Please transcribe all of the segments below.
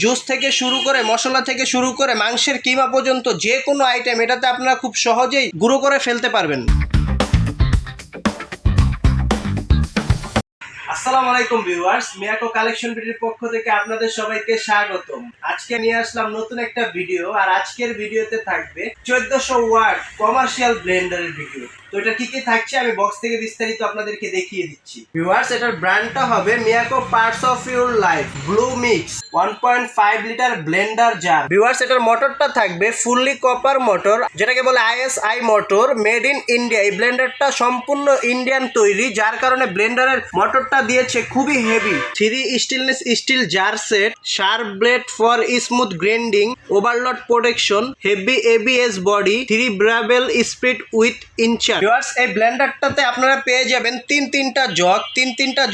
Juice থেকে শুরু করে মশলা থেকে শুরু করে মাংসের কিমা পর্যন্ত যে কোনো আইটেম এটাতে আপনারা খুব সহজেই গুঁড়ো করে ফেলতে পারবেন। আসসালামু আলাইকুম ভিউয়ার্স, মিয়াকো কালেকশন ভিডিওর পক্ষ থেকে আপনাদের সবাইকে স্বাগতম। আজকে নিয়ে আসলাম নতুন একটা ভিডিও, আর আজকের ভিডিওতে থাকবে 1400 ওয়াট কমার্শিয়াল ব্লেন্ডারের ভিডিও। তো এটা কি কি থাকছে আমি বক্স থেকে বিস্তারিত আপনাদেরকে দেখিয়ে দিচ্ছি। ভিউয়ার্স, এটার ব্র্যান্ডটা হবে Miyako parts of your life blue mix 1.5 litre blender jar. Viewers, এটার মোটরটা থাকবে ফুললি কপার মোটর, যেটাকে বলে ISI motor, made in India. এই ব্লেন্ডারটা সম্পূর্ণ ইন্ডিয়ান তৈরি, যার কারণে ব্লেন্ডারের মোটরটা দিয়েছে খুবই heavy. 3 stainless steel jar set, sharp blade for smooth grinding, overload protection, heavy ABS body, 3 variable speed with incher. Viewers, এই ব্লেন্ডারটাতে আপনারা পেয়ে যাবেন তিনটা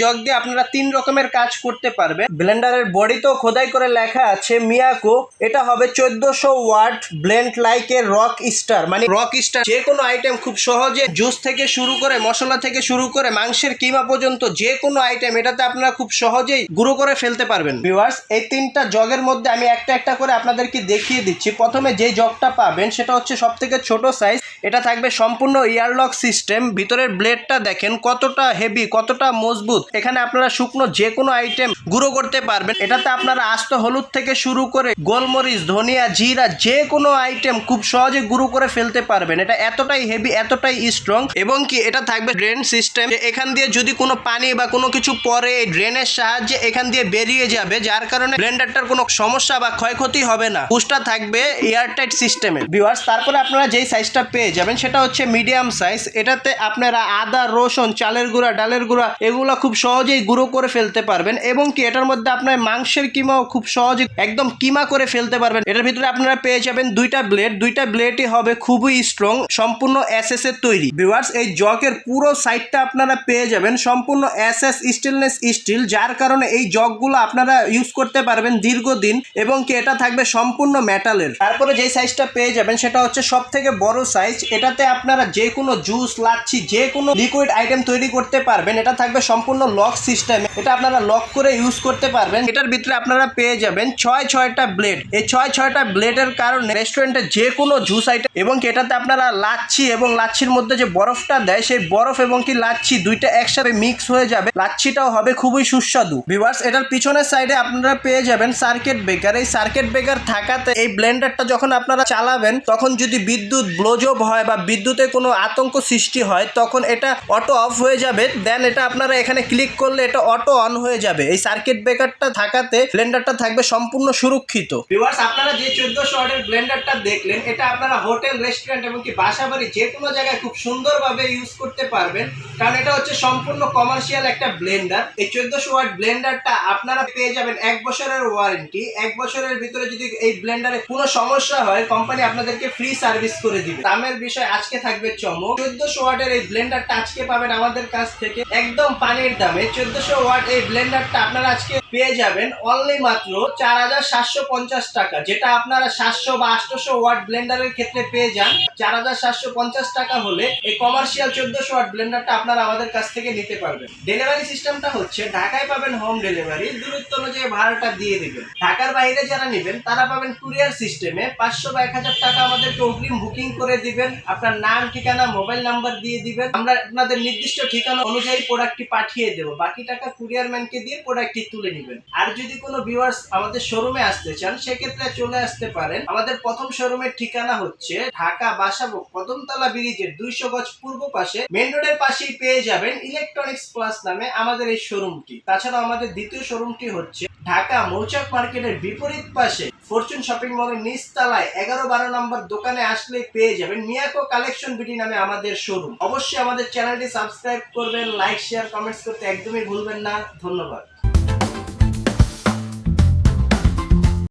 জগ দিয়ে আপনারা 3 রকমের কাজ করতে পারবেন। ব্লেন্ডারের বডিতেও খোদাই করে লেখা আছে মিয়াকো। এটা হবে 1400 watt blend like a rock star, মানে রক স্টার। যে কোনো আইটেম খুব সহজে জুস থেকে শুরু করে মশলা থেকে শুরু করে মাংসের কিমা পর্যন্ত যে কোনো আইটেম এটাতে আপনারা খুব সহজেই গুঁড়ো করে ফেলতে পারবেন। ভিউয়ার্স, এই 3টা জগের মধ্যে আমি একটা করে আপনাদেরকে দেখিয়ে দিচ্ছি। প্রথমে যে জগটা পাবেন সেটা হচ্ছে সবথেকে ছোট সাইজ। এটা থাকবে সম্পূর্ণ এয়ারলক সিস্টেম। ভিতরের ব্লেডটা দেখেন কতটা হেভি, কতটা মজবুত। এখানে আপনারা শুকনো যে কোনো আইটেম গুঁড়ো করতে পারবেন। এটাতে আপনারা আস্ত হলুদ থেকে শুরু করে গোলমরিচ, ধনিয়া, জিরা যে কোনো আইটেম খুব সহজে গুঁড়ো করে ফেলতে পারবেন। এটা এতটাই হেভি, এতটাই স্ট্রং, এবং কি এটা থাকবে ড্রেন সিস্টেম। এখান দিয়ে যদি কোনো পানি বা কোনো কিছু পরে এই ড্রেনের সাহায্যে এখান দিয়ে বেরিয়ে যাবে, যার কারণে ব্লেন্ডারটার কোনো সমস্যা বা ক্ষয়ক্ষতি হবে না। পুশটা থাকবে এয়ারটাইট সিস্টেমে। ভিউয়ার্স, তারপরে আপনারা যেই সাইজটা পেয়ে যাবেন সেটা হচ্ছে মিডিয়াম সাইজ। এটাতে আপনারা আদা, রসুন, চালের গুঁড়া, ডালের গুঁড়া এগুলো খুব সহজেই গুঁড়ো করে ফেলতে পারবেন, এবং কি এটার মধ্যে আপনার মাংসের কিমাও খুব সহজে একদম কিমা করে ফেলতে পারবেন। এটার ভিতরে আপনারা পেয়ে যাবেন দুইটা ব্লেডই হবে খুবই স্ট্রং, সম্পূর্ণ এসএস এর তৈরি। ভিউয়ার্স, এই জগের পুরো সাইডটা আপনারা পেয়ে যাবেন সম্পূর্ণ এসএস স্টেনলেস স্টিল, যার কারণে এই জগগুলো আপনারা ইউজ করতে পারবেন দীর্ঘদিন, এবং কি এটা থাকবে সম্পূর্ণ মেটালের। তারপরে যে সাইজটা পেয়ে যাবেন সেটা হচ্ছে সব থেকে বড় সাইজ। এটাতে আপনারা যে কোনো জুস, লাচ্ছি, যে কোনো লিকুইড আইটেম তৈরি করতে পারবেন। এটা থাকবে সম্পূর্ণ লক সিস্টেম। এটা আপনারা লক করে ইউজ করতে পারবেন। এটার ভিতরে আপনারা পেয়ে যাবেন 6টা ব্লেড। এই 6টা ব্লেডের কারণে রেস্টুরেন্টে যে কোনো জুস আইটেম, এবং কি এটাতে আপনারা লাচ্ছি এবং লাচ্ছির মধ্যে যে বরফটা দেয়, সেই বরফ এবং কি লাচ্ছি দুইটা একসাথে মিক্স হয়ে যাবে। লাচ্ছিটাও হবে খুবই সুস্বাদু। ভিউয়ার্স, এটার পিছনের সাইডে আপনারা পেয়ে যাবেন সার্কিট ব্রেকার। এই সার্কিট ব্রেকার থাকাতে এই ব্লেন্ডারটা যখন আপনারা চালাবেন, তখন যদি বিদ্যুৎ ব্লোজব হয় বা বিদ্যুতে কোনো আতঙ্ক সৃষ্টি হয়, তখন এটা অটো অফ হয়ে যাবে। দেন এটা আপনারা এখানে ক্লিক করলে এটা অটো অন হয়ে যাবে। এই সার্কিট ব্রেকারটা থাকাতে ব্লেন্ডারটা থাকবে সম্পূর্ণ সুরক্ষিত। ভিউয়ার্স, আপনারা যে 1400 ওয়াটের ব্লেন্ডারটা দেখলেন, এটা আপনারা হোটেল, রেস্টুরেন্ট এবং কি বাসাবাড়ি যে কোনো জায়গায় খুব সুন্দরভাবে ইউজ করতে পারবেন, কারণ এটা হচ্ছে সম্পূর্ণ কমার্শিয়াল একটা ব্লেন্ডার। এই 1400 ওয়াট ব্লেন্ডারটা আপনারা পেয়ে যাবেন 1 বছরের ওয়ারেন্টি। 1 বছরের ভিতরে যদি এই ব্লেন্ডারে কোনো সমস্যা হয়, কোম্পানি আপনাদেরকে ফ্রি সার্ভিস করে দিবে। দামের বিষয় আজকে থাকবে চমক। 1400 ওয়াটের এই ব্লেন্ডারটা আজকে পাবেন আমাদের কাছ থেকে একদম পানির দামে। 1400 ওয়াট এই ব্লেন্ডারটা আপনারা আজকে পেয়ে যাবেন অনলি মাত্র 4750 টাকা, যেটা আপনারা 700 বা 800 ওয়াট ব্লেন্ডারের ক্ষেত্রে পেয়ে যান 4750 টাকা হলে এই কমার্শিয়াল 1400 ওয়াট ব্লেন্ডারটা আপনারা আমাদের কাছ থেকে নিতে পারবেন। ডেলিভারি সিস্টেমটা হচ্ছে ঢাকায় পাবেন হোম ডেলিভারি, দূরত্ব অনুযায়ী ভাড়াটা দিয়ে দিবেন। ঢাকার বাইরে যারা নেবেন তারা পাবেন কুরিয়ার সিস্টেমে 500 বা 1000 টাকা আমাদেরকে অগ্রিম বুকিং করে দিবেন। আপনার নাম, ঠিকানা, মোবাইল নাম্বার দিয়ে দিবেন। আমরা আপনাদের নির্দিষ্ট ঠিকানা অনুযায়ী প্রোডাক্টটি পাঠিয়ে দেবো। বাকি টাকা কুরিয়ার ম্যানকে দিয়ে প্রোডাক্টটি তুলে নেবেন। আর যদি কোনো ভিউয়ার্স আমাদের শোরুমে আসতে চান, সেক্ষেত্রে চলে আসতে পারেন। আমাদের প্রথম শোরুমের ঠিকানা হচ্ছে ঢাকা বাসাবো কদমতলা ব্রিজের 200 গজ পূর্ব পাশে, মেইন রোডের পাশেই পেয়ে যাবেন ইলেকট্রনিক্স প্লাস নামে আমাদের এই শোরুমটি। তাছাড়া আমাদের দ্বিতীয় শোরুমটি হচ্ছে ঢাকা মৌচাক মার্কেটের বিপরীত পাশে ফরচুন শপিং মলের নিচতলায় 11-12 নম্বর দোকানে আসলে পেয়ে যাবেন মিয়াকো কালেকশন বিডি নামে আমাদের শোরুম। অবশ্যই আমাদের চ্যানেলটি সাবস্ক্রাইব করবেন, লাইক, শেয়ার, কমেন্টস করতে একদমই ভুলবেন না। ধন্যবাদ।